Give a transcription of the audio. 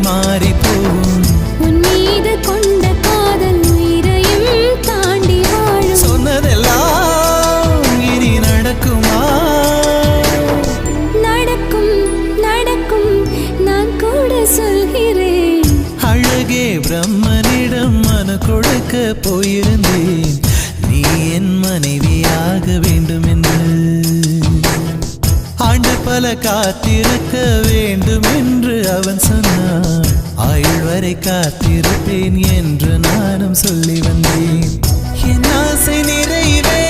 மாறி போகும். உன் மீது கொண்ட காதல் உயிரையும் தாண்டி வாழும். சொன்னதெல்லாம் இனி நடக்குமா? நடக்கும் நடக்கும் நான் கூட சொல்கிறேன். அழகே பிரம்மனிடம் மனு கொடுக்க போயிருந்தேன், நீ என் மனைவியாக வேண்டும் என்று. ஆண்டு பல காத்திருக்க வேண்டும் என்று அவன் சொன்னான், ஆயுள் வரை காத்திருப்பேன் என்று நானும் சொல்லி வந்தேன். என் ஆசை நிறைவே